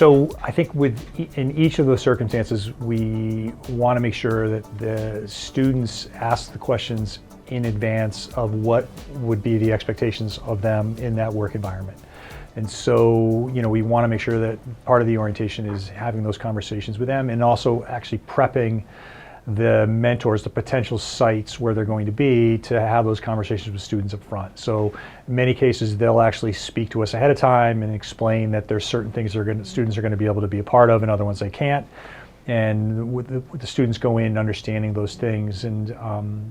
So I think in each of those circumstances, we want to make sure that the students ask the questions in advance of what would be the expectations of them in that work environment. And so, we want to make sure that part of the orientation is having those conversations with them, and also actually prepping the mentors, the potential sites where they're going to be, to have those conversations with students up front. So in many cases, they'll actually speak to us ahead of time and explain that there's certain things students are going to be able to be a part of, and other ones they can't. And with the students go in understanding those things, and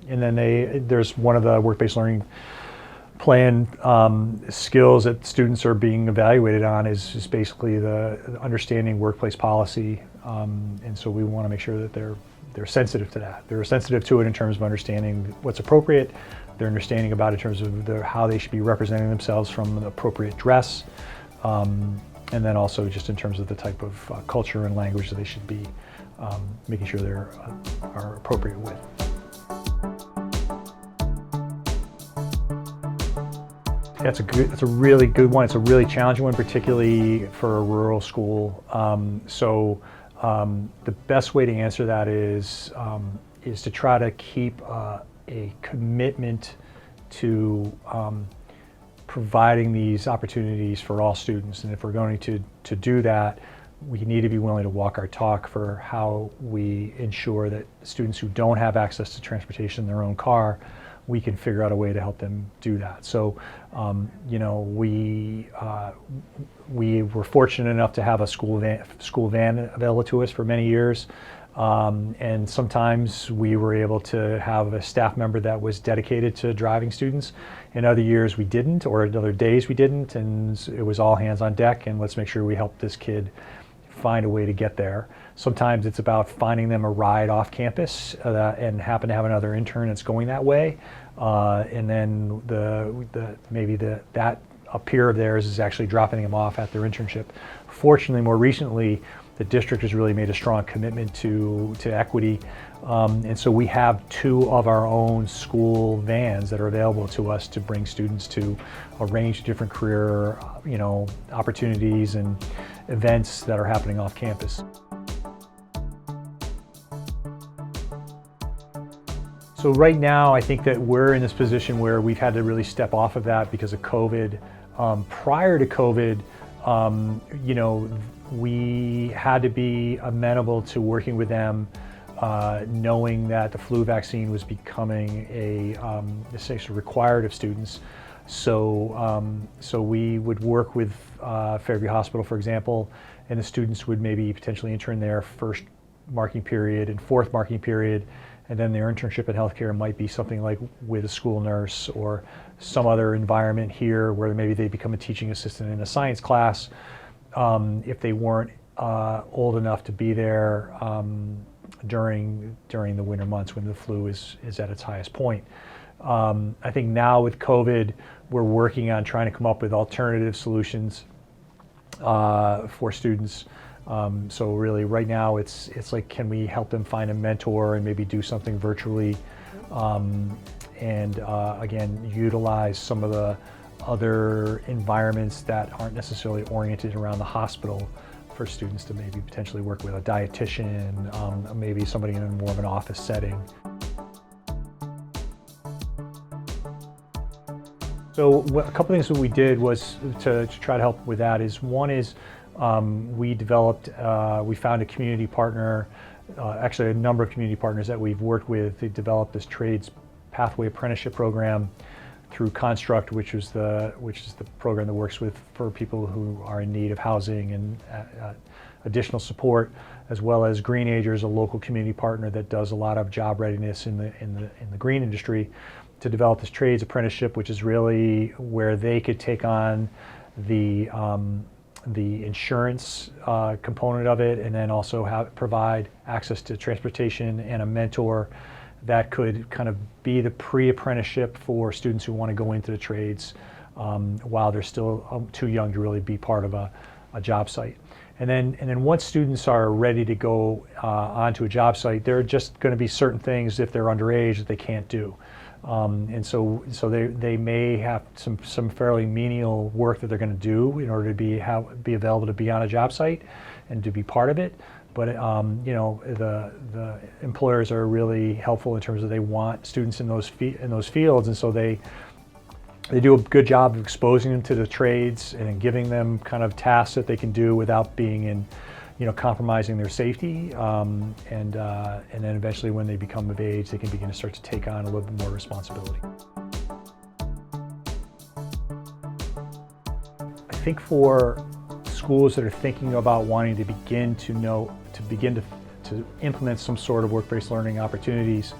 then there's one of the work-based learning plan skills that students are being evaluated on is basically the understanding workplace policy, and so we want to make sure that they're sensitive to that. They're sensitive to it in terms of understanding what's appropriate. They're understanding about it in terms of how they should be representing themselves from an appropriate dress, and then also just in terms of the type of culture and language that they should be making sure are appropriate with. That's a really good one. It's a really challenging one, particularly for a rural school. The best way to answer that is to try to keep a commitment to providing these opportunities for all students. And if we're going to do that, we need to be willing to walk our talk for how we ensure that students who don't have access to transportation in their own car, we can figure out a way to help them do that. So, we were fortunate enough to have a school van available to us for many years, and sometimes we were able to have a staff member that was dedicated to driving students. In other years we didn't, or in other days we didn't, and it was all hands on deck, and let's make sure we help this kid find a way to get there. Sometimes it's about finding them a ride off campus and happen to have another intern that's going that way, and then that a peer of theirs is actually dropping them off at their internship. Fortunately, more recently, the district has really made a strong commitment to equity, and so we have 2 of our own school vans that are available to us to bring students to a range of different career opportunities and events that are happening off campus. So right now, I think that we're in this position where we've had to really step off of that because of COVID. Prior to COVID, we had to be amenable to working with them, knowing that the flu vaccine was becoming essentially required of students. So we would work with Fairview Hospital, for example, and the students would maybe potentially intern their first marking period and fourth marking period, and then their internship in healthcare might be something like with a school nurse or some other environment here where maybe they become a teaching assistant in a science class if they weren't old enough to be there during the winter months when the flu is at its highest point. I think now with COVID, we're working on trying to come up with alternative solutions for students. So really right now it's like, can we help them find a mentor and maybe do something virtually, and again, utilize some of the other environments that aren't necessarily oriented around the hospital for students to maybe potentially work with a dietitian, maybe somebody in more of an office setting. So a couple things that we did was to try to help with that is, one is we found a community partner, actually a number of community partners that we've worked with to develop this trades pathway apprenticeship program through Construct, which is the program that works for people who are in need of housing and additional support, as well as Green Agers, a local community partner that does a lot of job readiness in the green industry, to develop this trades apprenticeship, which is really where they could take on the insurance component of it, and then also provide access to transportation and a mentor that could kind of be the pre-apprenticeship for students who want to go into the trades while they're still too young to really be part of a job site. And then once students are ready to go onto a job site, there are just going to be certain things, if they're underage, that they can't do. And so they may have some fairly menial work that they're going to do in order to be available to be on a job site and to be part of it. But the employers are really helpful in terms of they want students in those fields, and so they do a good job of exposing them to the trades and giving them kind of tasks that they can do without being in, compromising their safety. And then eventually, when they become of age, they can begin to start to take on a little bit more responsibility. I think for schools that are thinking about wanting to begin to implement some sort of work-based learning opportunities,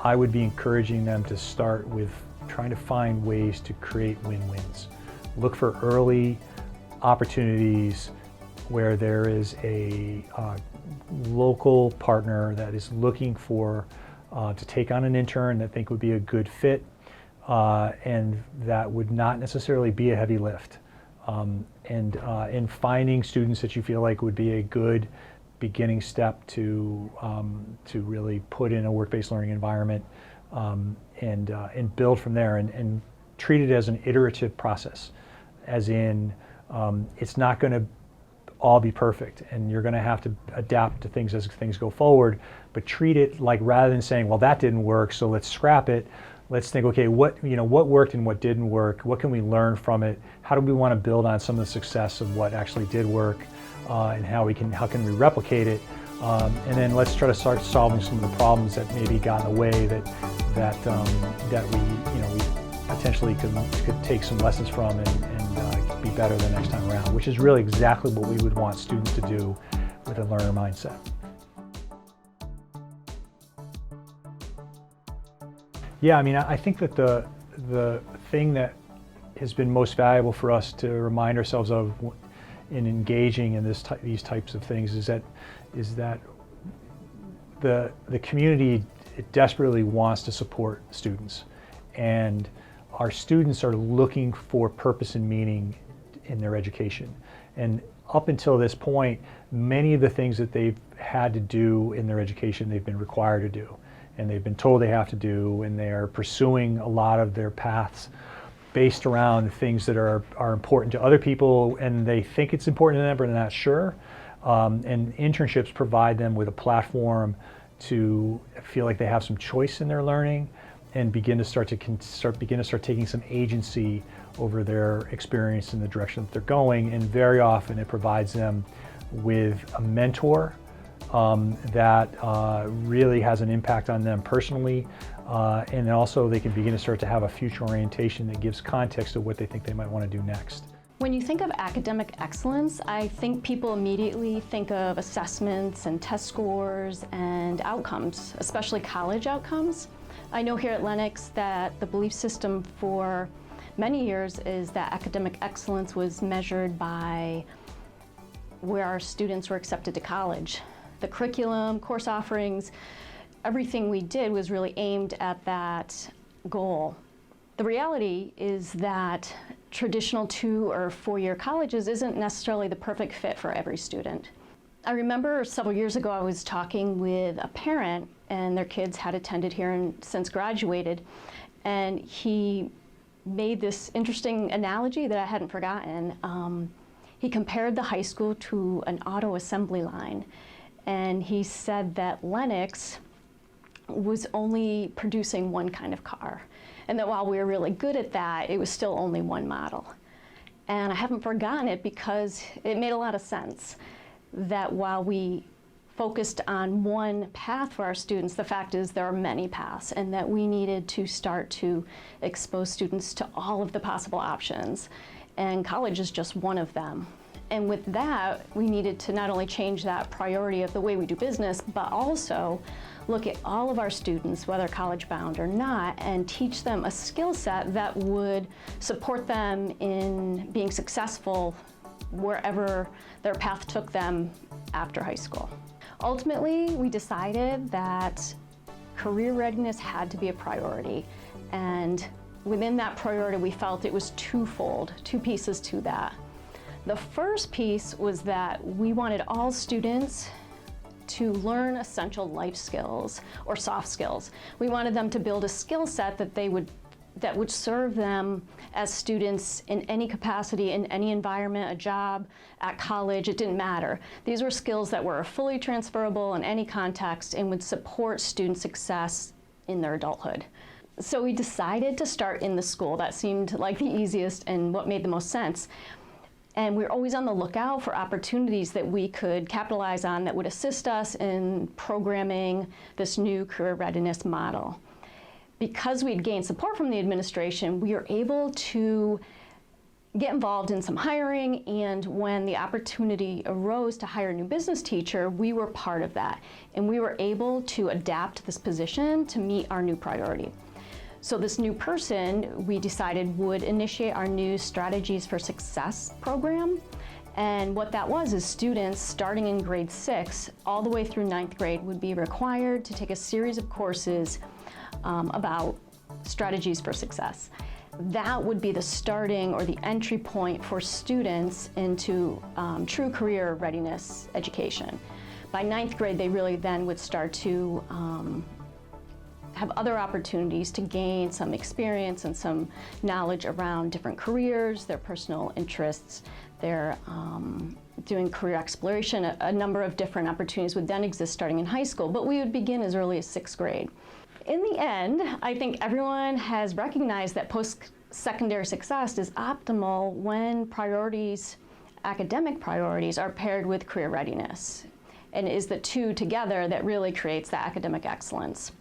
I would be encouraging them to start with trying to find ways to create win-wins. Look for early opportunities where there is a local partner that is looking for to take on an intern that think would be a good fit, and that would not necessarily be a heavy lift. And finding students that you feel like would be a good beginning step to really put in a work-based learning environment, and build from there, and treat it as an iterative process, as in it's not going to all be perfect, and you're going to have to adapt to things as things go forward, but treat it like, rather than saying, well, that didn't work, so let's scrap it, let's think, okay, what worked and what didn't work, what can we learn from it, how do we want to build on some of the success of what actually did work, and how can we replicate it, and then let's try to start solving some of the problems that maybe got in the way that we potentially could take some lessons from and be better the next time around, which is really exactly what we would want students to do with a learner mindset. Yeah, I mean, I think that the thing that has been most valuable for us to remind ourselves of in engaging in these types of things is that the community desperately wants to support students, and our students are looking for purpose and meaning in their education. And up until this point, many of the things that they've had to do in their education, they've been required to do, and they've been told they have to do, and they are pursuing a lot of their paths based around things that are important to other people, and they think it's important to them, but they're not sure. And internships provide them with a platform to feel like they have some choice in their learning, and begin to start taking some agency over their experience in the direction that they're going. And very often it provides them with a mentor that really has an impact on them personally, and also they can begin to start to have a future orientation that gives context to what they think they might want to do next. When you think of academic excellence, I think people immediately think of assessments and test scores and outcomes, especially college outcomes. I know here at Lennox that the belief system for many years is that academic excellence was measured by where our students were accepted to college. The curriculum, course offerings, everything we did was really aimed at that goal. The reality is that traditional 2- or 4-year colleges isn't necessarily the perfect fit for every student. I remember several years ago I was talking with a parent, and their kids had attended here and since graduated, and he made this interesting analogy that I hadn't forgotten. He compared the high school to an auto assembly line, and he said that Lennox was only producing one kind of car, and that while we were really good at that, it was still only one model. And I haven't forgotten it because it made a lot of sense that while we focused on one path for our students, the fact is there are many paths, and that we needed to start to expose students to all of the possible options, and college is just one of them. And with that, we needed to not only change that priority of the way we do business, but also look at all of our students, whether college-bound or not, and teach them a skill set that would support them in being successful wherever their path took them after high school. Ultimately, we decided that career readiness had to be a priority, and within that priority, we felt it was twofold, two pieces to that. The first piece was that we wanted all students to learn essential life skills or soft skills. We wanted them to build a skill set that would serve them as students in any capacity, in any environment, a job, at college, it didn't matter. These were skills that were fully transferable in any context and would support student success in their adulthood. So we decided to start in the school. That seemed like the easiest and what made the most sense. And we're always on the lookout for opportunities that we could capitalize on that would assist us in programming this new career readiness model. Because we'd gained support from the administration, we were able to get involved in some hiring, and when the opportunity arose to hire a new business teacher, we were part of that. And we were able to adapt this position to meet our new priority. So this new person, we decided, would initiate our new Strategies for Success program. And what that was is students starting in grade 6 all the way through 9th grade would be required to take a series of courses about strategies for success. That would be the starting or the entry point for students into true career readiness education. By 9th grade, they really then would start to have other opportunities to gain some experience and some knowledge around different careers, their personal interests, their doing career exploration. A number of different opportunities would then exist starting in high school, but we would begin as early as 6th grade. In the end, I think everyone has recognized that post-secondary success is optimal when priorities, academic priorities, are paired with career readiness, and it is the two together that really creates the academic excellence.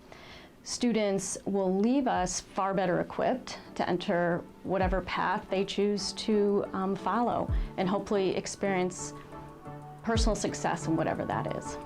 Students will leave us far better equipped to enter whatever path they choose to follow and hopefully experience personal success in whatever that is.